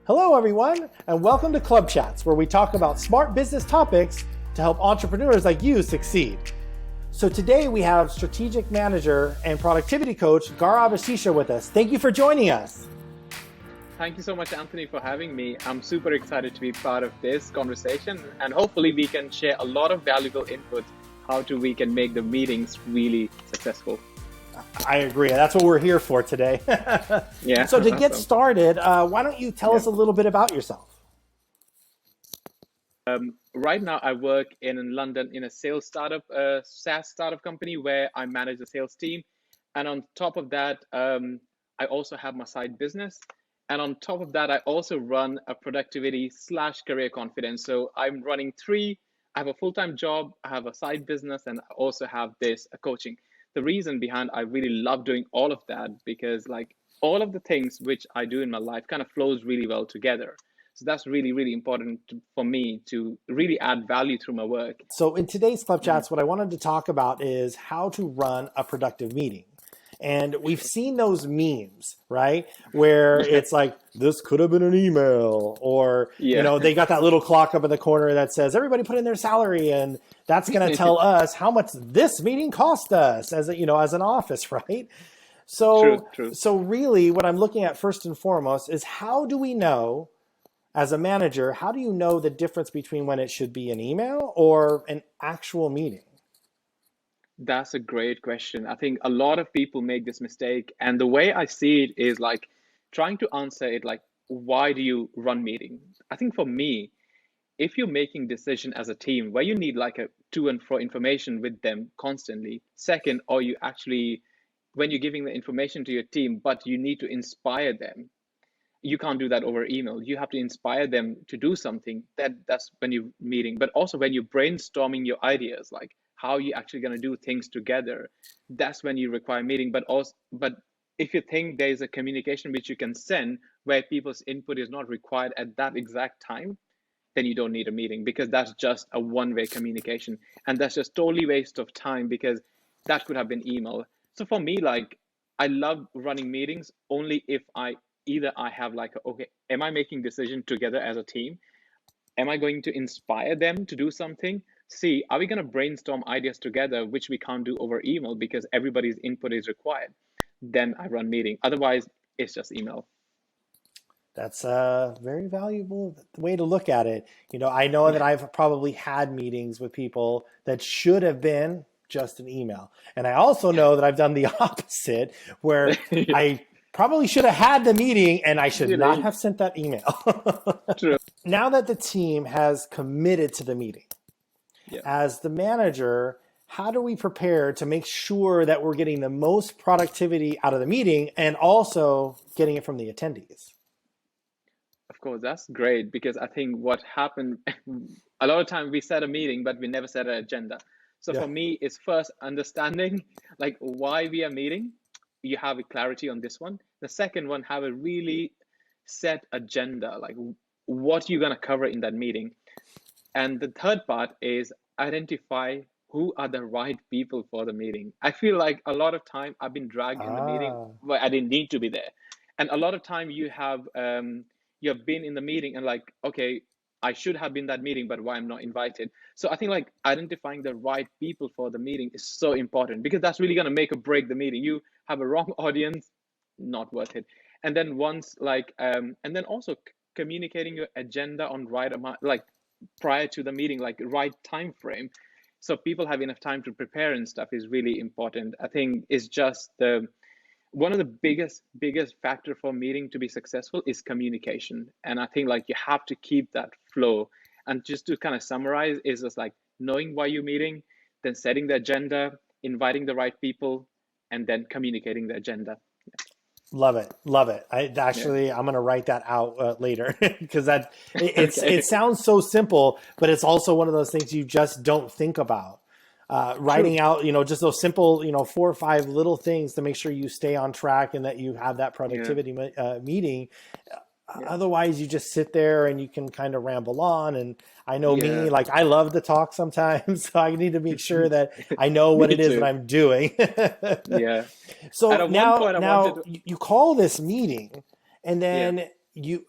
Hello, everyone, and welcome to ClubChats, where we talk about smart business topics to help entrepreneurs like you succeed. So today we have strategic manager and productivity coach Gaurav Ashisha with us. Thank you for joining us. Thank you so much, Anthony, for having me. I'm super excited to be part of this conversation, and hopefully we can share a lot of valuable inputs we can make the meetings really successful. I agree. That's what we're here for today. Yeah. So to get started, why don't you tell us a little bit about yourself? Right now, I work in London in a sales startup, SaaS startup company where I manage the sales team. And on top of that, I also have my side business. And on top of that, I also run a productivity/career confidence. So I'm running three. I have a full-time job, I have a side business, and I also have this coaching. The reason behind I really love doing all of that because like all of the things which I do in my life kind of flows really well together. So that's really, really important for me to really add value through my work. So in today's Club Chats, what I wanted to talk about is how to run a productive meeting. And we've seen those memes, right? Where it's like, this could have been an email, or, you know, they got that little clock up in the corner that says, everybody put in their salary, and that's going to tell us how much this meeting cost us as a, as an office, right? So, True. So really what I'm looking at first and foremost is how do we know, as a manager, how do you know the difference between when it should be an email or an actual meeting? That's a great question. I think a lot of people make this mistake. And the way I see it is like trying to answer it like, why do you run meeting? I think for me, if you're making decision as a team where you need like a to and fro information with them constantly, second, or you actually, when you're giving the information to your team, but you need to inspire them, you can't do that over email. You have to inspire them to do something. That's when you're meeting. But also when you're brainstorming your ideas, like how you actually going to do things together, that's when you require meeting. But if you think there's a communication which you can send where people's input is not required at that exact time, then you don't need a meeting because that's just a one-way communication. And that's just totally waste of time because that could have been email. So for me, like I love running meetings only if either I have like, okay, am I making decision together as a team? Am I going to inspire them to do something? See, are we going to brainstorm ideas together, which we can't do over email because everybody's input is required? Then I run meeting. Otherwise, it's just email. That's a very valuable way to look at it. I know that I've probably had meetings with people that should have been just an email. And I also know that I've done the opposite where I probably should have had the meeting and I should not have sent that email. True. Now that the team has committed to the meeting, as the manager, how do we prepare to make sure that we're getting the most productivity out of the meeting and also getting it from the attendees? Of course, that's great because I think what happened, a lot of time we set a meeting, but we never set an agenda. So for me, it's first understanding like why we are meeting. You have a clarity on this one. The second one, have a really set agenda, like what you're going to cover in that meeting. And the third part is identify who are the right people for the meeting. I feel like a lot of time I've been dragged in the meeting where I didn't need to be there. And a lot of time you have been in the meeting and like, okay, I should have been that meeting, but why I'm not invited. So I think like identifying the right people for the meeting is so important because that's really going to make or break the meeting. You have a wrong audience, not worth it. And then and then also communicating your agenda on right amount, like prior to the meeting, like right time frame. So people have enough time to prepare and stuff is really important. I think it's just one of the biggest factor for meeting to be successful is communication. And I think like you have to keep that flow. And just to kind of summarize is just like knowing why you're meeting, then setting the agenda, inviting the right people, and then communicating the agenda. Love it. I'm going to write that out later because it sounds so simple, but it's also one of those things you just don't think about. Writing out, just those simple, 4 or 5 little things to make sure you stay on track and that you have that productivity meeting. Otherwise, you just sit there and you can kind of ramble on. And I know me, like I love to talk sometimes, so I need to make sure that I know what it is that I'm doing. So now you call this meeting, and then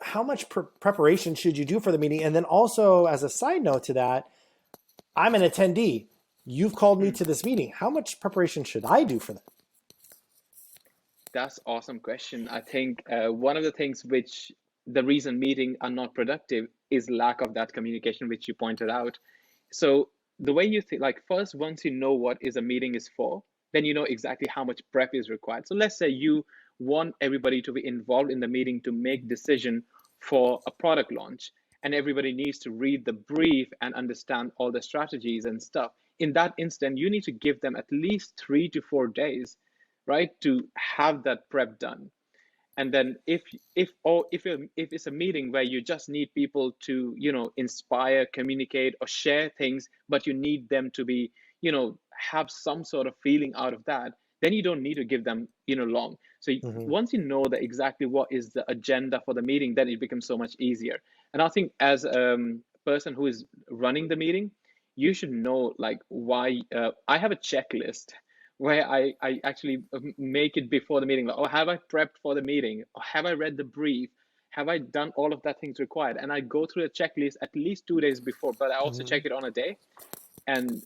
how much preparation should you do for the meeting? And then also, as a side note to that, I'm an attendee. You've called me to this meeting. How much preparation should I do for that? That's awesome question. I think one of the things which the reason meetings are not productive is lack of that communication, which you pointed out. So the way you think, like first, once you know what is a meeting is for, then you know exactly how much prep is required. So let's say you want everybody to be involved in the meeting to make decision for a product launch, and everybody needs to read the brief and understand all the strategies and stuff. In that instant, you need to give them at least 3 to 4 days, right, to have that prep done. And then if it's a meeting where you just need people to inspire, communicate, or share things, but you need them to be have some sort of feeling out of that, then you don't need to give them long. So Mm-hmm. once you know that exactly what is the agenda for the meeting, then it becomes so much easier. And I think as a person who is running the meeting, you should know like why. I have a checklist where I actually make it before the meeting. Like, oh, have I prepped for the meeting? Or have I read the brief? Have I done all of that things required? And I go through a checklist at least 2 days before, but I also check it on a day. And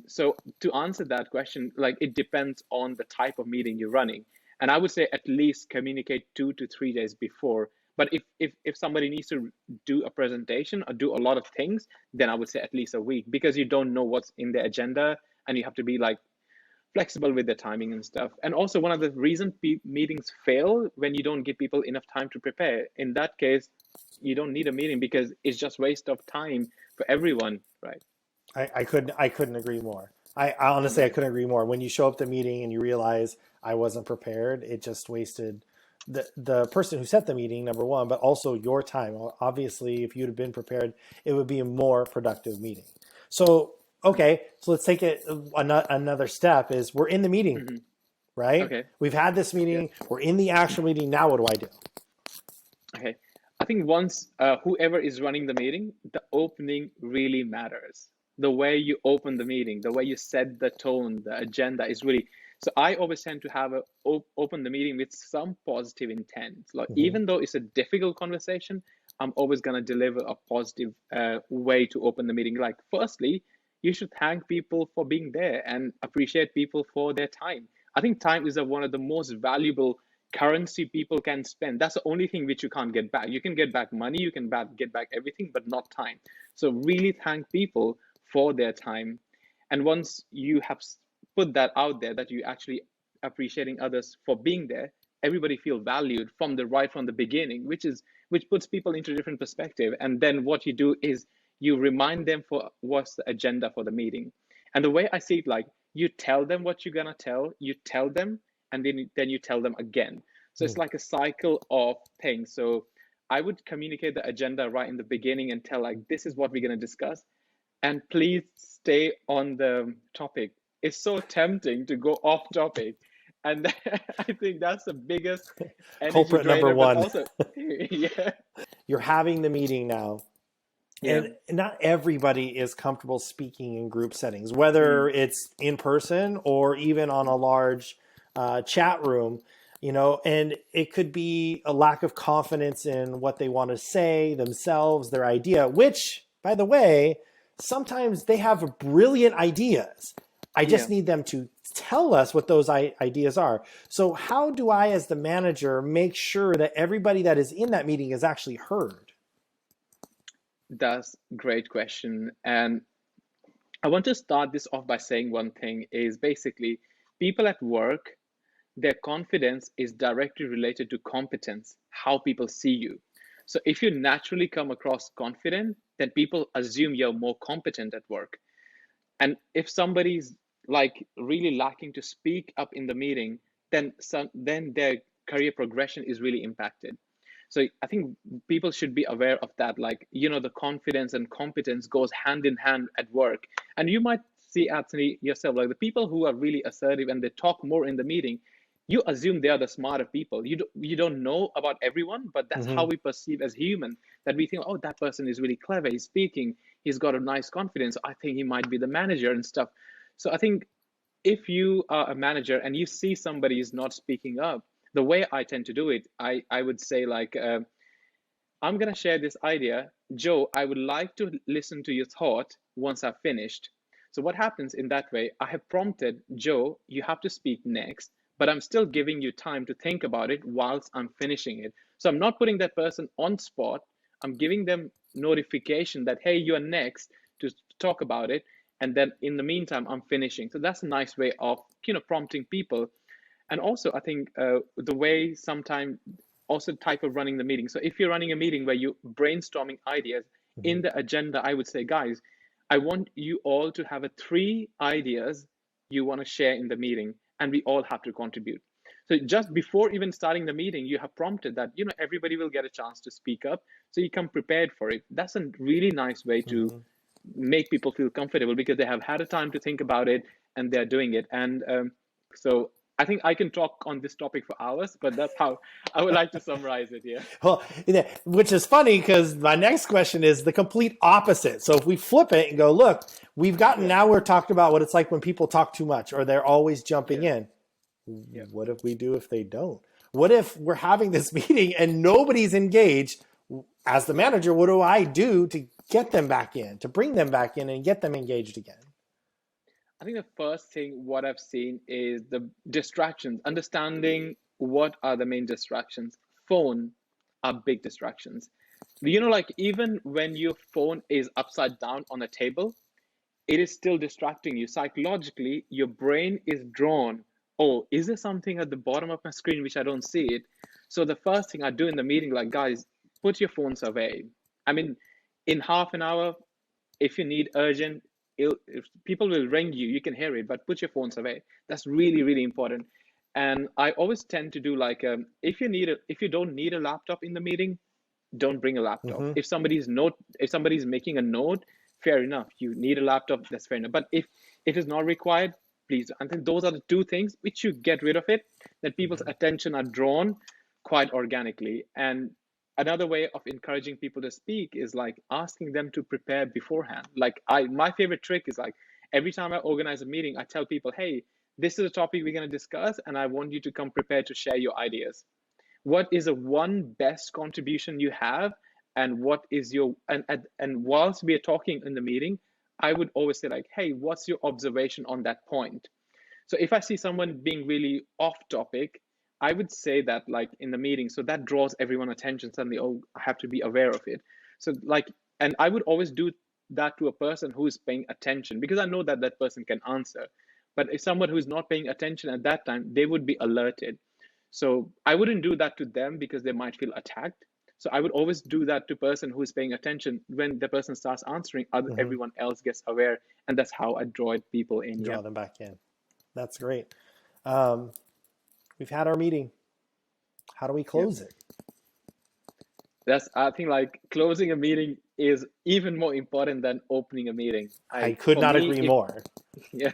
so to answer that question, like it depends on the type of meeting you're running. And I would say at least communicate 2 to 3 days before. But if somebody needs to do a presentation or do a lot of things, then I would say at least a week, because you don't know what's in the agenda, and you have to be like flexible with the timing and stuff. And also, one of the reasons meetings fail when you don't give people enough time to prepare. In that case, you don't need a meeting because it's just waste of time for everyone, right? I couldn't agree more. I honestly I Yeah, couldn't agree more. When you show up to the meeting and you realize I wasn't prepared, it just wasted the person who set the meeting, number one, but also your time. Well, obviously, if you'd have been prepared, it would be a more productive meeting. So okay, so let's take it another step. Is we're in the meeting, hmm right? okay, We've had this yeah, meeting. We're in the actual meeting. Now what do I do? okay. I think once whoever is running the meeting, the opening really matters. The way you open the meeting, the way you set the tone, the agenda is really. So I always tend to have a open the meeting with some positive intent. Like Mm-hmm. even though it's a difficult conversation, I'm always gonna deliver a positive way to open the meeting. Like firstly, you should thank people for being there and appreciate people for their time. I think time is one of the most valuable currency people can spend. That's the only thing which you can't get back. You can get back money, you can get back everything, but not time. So really thank people for their time. And once you have put that out there, that you actually appreciating others for being there, everybody feel valued from the beginning, which puts people into a different perspective. And then what you do is you remind them for what's the agenda for the meeting. And the way I see it, like you tell them what you're gonna tell, you tell them, and then you tell them again. So it's like a cycle of things. So I would communicate the agenda right in the beginning and tell like this is what we're going to discuss, and please stay on the topic. It's so tempting to go off topic, and I think that's the biggest energy Culprit number drainer, but one. also yeah, You're having the meeting now, yeah, and not everybody is comfortable speaking in group settings, whether mm, it's in person or even on a large chat room, and it could be a lack of confidence in what they want to say themselves, their idea, which, by the way, sometimes they have brilliant ideas. I just yeah. need them to tell us what those ideas are. So how do I, as the manager, make sure that everybody that is in that meeting is actually heard? That's a great question. And I want to start this off by saying one thing is basically people at work, their confidence is directly related to competence, how people see you. So if you naturally come across confident, then people assume you're more competent at work. And if somebody's like really lacking to speak up in the meeting, then their career progression is really impacted. So I think people should be aware of that. Like, the confidence and competence goes hand in hand at work. And you might see, Anthony, yourself, like the people who are really assertive and they talk more in the meeting, you assume they are the smarter people. You don't know about everyone, but that's how Mm-hmm. we perceive as human. That we think, oh, that person is really clever. He's speaking. He's got a nice confidence. I think he might be the manager and stuff. So I think if you are a manager and you see somebody is not speaking up, the way I tend to do it, I would say like I'm going to share this idea. Joe, I would like to listen to your thought once I've finished. So what happens in that way, I have prompted Joe, you have to speak next, but I'm still giving you time to think about it whilst I'm finishing it. So I'm not putting that person on spot. I'm giving them notification that, hey, you're next to talk about it. And then in the meantime, I'm finishing. So that's a nice way of, prompting people. And also, I think the way sometimes also type of running the meeting. So if you're running a meeting where you're brainstorming ideas Mm-hmm. in the agenda, I would say, guys, I want you all to have 3 ideas you want to share in the meeting, and we all have to contribute. So just before even starting the meeting, you have prompted that, everybody will get a chance to speak up. So you come prepared for it. That's a really nice way to Mm-hmm. make people feel comfortable because they have had a time to think about it and they're doing it. And so I think I can talk on this topic for hours, but that's how I would like to summarize it. Yeah. Well, which is funny because my next question is the complete opposite. So if we flip it and go, look, now we're talking about what it's like when people talk too much or they're always jumping in. Yeah. What if we do if they don't? What if we're having this meeting and nobody's engaged? As the manager, what do I do to get them back in, to bring them back in and get them engaged again? I think the first thing what I've seen is the distractions, understanding what are the main distractions. Phone are big distractions. Like even when your phone is upside down on a table, it is still distracting you. Psychologically, your brain is drawn. Oh, is there something at the bottom of my screen which I don't see it? So the first thing I do in the meeting, like, guys, put your phones away. I mean, in half an hour, if you need urgent, if people will ring you, you can hear it, but put your phones away. That's really, really important. And I always tend to do like, if you don't need a laptop in the meeting, don't bring a laptop. Mm-hmm. If somebody's making a note, fair enough. You need a laptop, that's fair enough. But if it is not required, please. I think those are the 2 things which you get rid of it, that people's attention are drawn quite organically. And another way of encouraging people to speak is like asking them to prepare beforehand. Like my favorite trick is like every time I organize a meeting, I tell people, hey, this is a topic we're going to discuss, and I want you to come prepared to share your ideas. What is the one best contribution you have, and what is your and whilst we are talking in the meeting, I would always say like, hey, what's your observation on that point? So if I see someone being really off topic, I would say that like in the meeting, so that draws everyone attention suddenly. Oh, I have to be aware of it. So like, and I would always do that to a person who is paying attention, because I know that that person can answer. But if someone who is not paying attention at that time, they would be alerted. So I wouldn't do that to them because they might feel attacked. So I would always do that to person who is paying attention. When the person starts answering, Mm-hmm. everyone else gets aware, and that's how I draw people in. Yeah. Draw them back in. That's great. Um, we've had our meeting. How do we Yeah. close it? That's, I think, like closing a meeting is even more important than opening a meeting. I could not agree more. Yeah.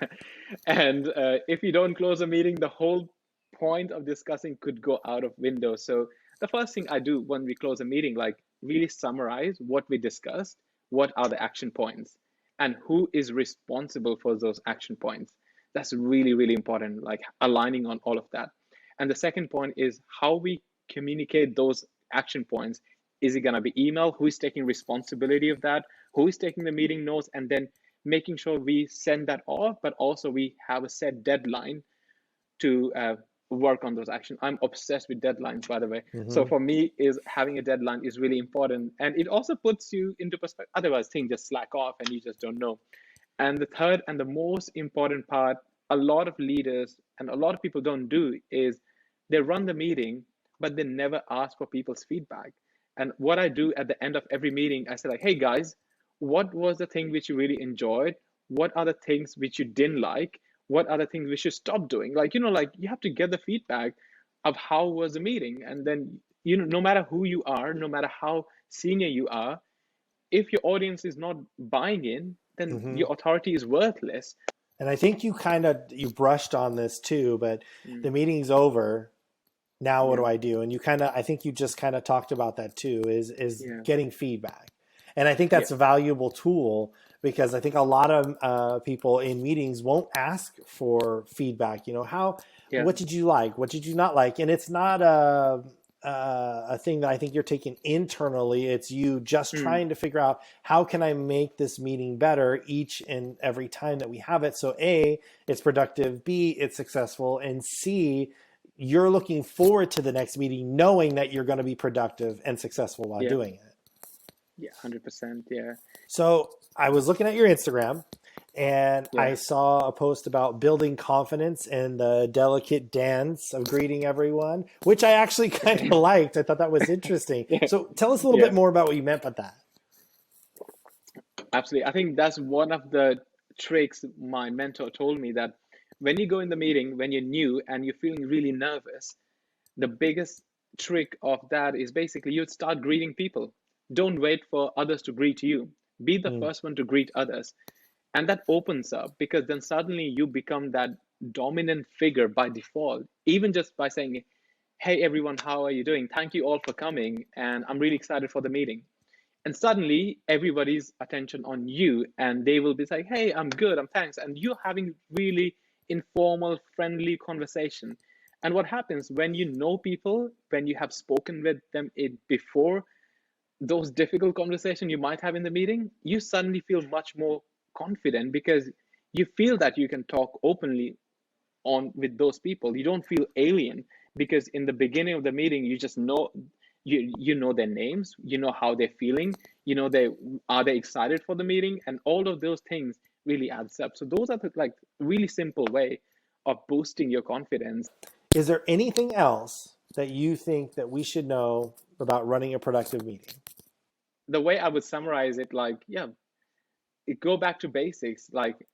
And if you don't close a meeting, the whole point of discussing could go out of window. So the first thing I do when we close a meeting, like really summarize what we discussed, what are the action points, and who is responsible for those action points. That's really, really important, like aligning on all of that. And the second point is how we communicate those action points. Is it going to be email? Who is taking responsibility of that? Who is taking the meeting notes? And then making sure we send that off, but also we have a set deadline to work on those actions. I'm obsessed with deadlines, by the way. So Mm-hmm. for me, is having a deadline is really important, and it also puts you into perspective. Otherwise, things just slack off, and you just don't know. And the third and the most important part, a lot of leaders and a lot of people don't do, is they run the meeting, but they never ask for people's feedback. And what I do at the end of every meeting, I say like, hey guys, what was the thing which you really enjoyed? What are the things which you didn't like? What are the things we should stop doing? Like, like you have to get the feedback of how was the meeting. And then, no matter who you are, no matter how senior you are, if your audience is not buying in, then Mm-hmm. your authority is worthless. And I think you brushed on this too, but the Mm, meeting's over. Now what yeah, do I do? And I think you just kind of talked about that too, is yeah, getting feedback. And I think yeah, that's a valuable tool because I think a lot of people in meetings won't ask for feedback. yeah, What did you like? What did you not like? And it's not a thing that I think you're taking internally. It's you just trying to figure out, how can I make this meeting better each and every time that we have it? So A, it's productive, B, it's successful, and C, you're looking forward to the next meeting knowing that you're going to be productive and successful while doing it. Yeah, 100%. Yeah. So I was looking at your Instagram, and I saw a post about building confidence and the delicate dance of greeting everyone, which I actually kind of liked. I thought that was interesting. So tell us a little bit more about what you meant by that. Absolutely. I think that's one of the tricks my mentor told me, that when you go in the meeting, when you're new and you're feeling really nervous, the biggest trick of that is basically you'd start greeting people. Don't wait for others to greet you. Be the first one to greet others. And that opens up, because then suddenly you become that dominant figure by default, even just by saying, hey, everyone, how are you doing? Thank you all for coming. And I'm really excited for the meeting. And suddenly everybody's attention on you, and they will be like, hey, I'm good, I'm thanks. And you're having really informal, friendly conversation. And what happens when you know people, when you have spoken with them before, those difficult conversations you might have in the meeting, you suddenly feel much more confident, because you feel that you can talk openly on with those people. You don't feel alien, because in the beginning of the meeting, you just know, you know their names, you know how they're feeling, you know they excited for the meeting, and all of those things really adds up. So those are the like really simple way of boosting your confidence. Is there anything else that you think that we should know about running a productive meeting? The way I would summarize it, like, go back to basics. Like,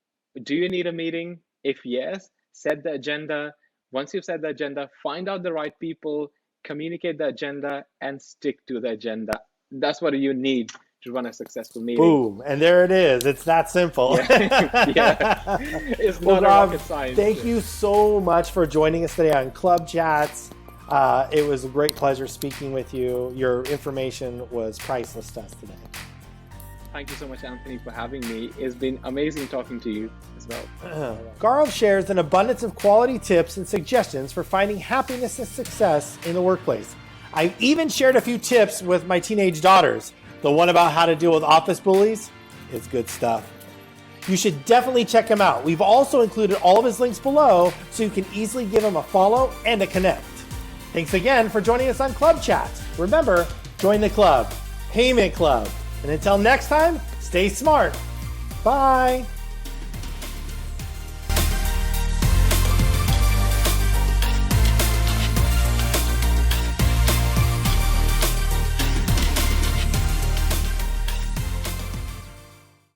do you need a meeting? If yes, set the agenda. Once you've set the agenda, find out the right people, communicate the agenda, and stick to the agenda. That's what you need to run a successful meeting. Boom. And there it is. It's that simple. It's not rocket science. Thank you so much for joining us today on ClubChats. It was a great pleasure speaking with you. Your information was priceless to us today. Thank you so much, Anthony, for having me. It's been amazing talking to you as well. Gaurav shares an abundance of quality tips and suggestions for finding happiness and success in the workplace. I've even shared a few tips with my teenage daughters. The one about how to deal with office bullies is good stuff. You should definitely check him out. We've also included all of his links below, so you can easily give him a follow and a connect. Thanks again for joining us on ClubChats. Remember, join the club, Payment Club. And until next time, stay smart. Bye.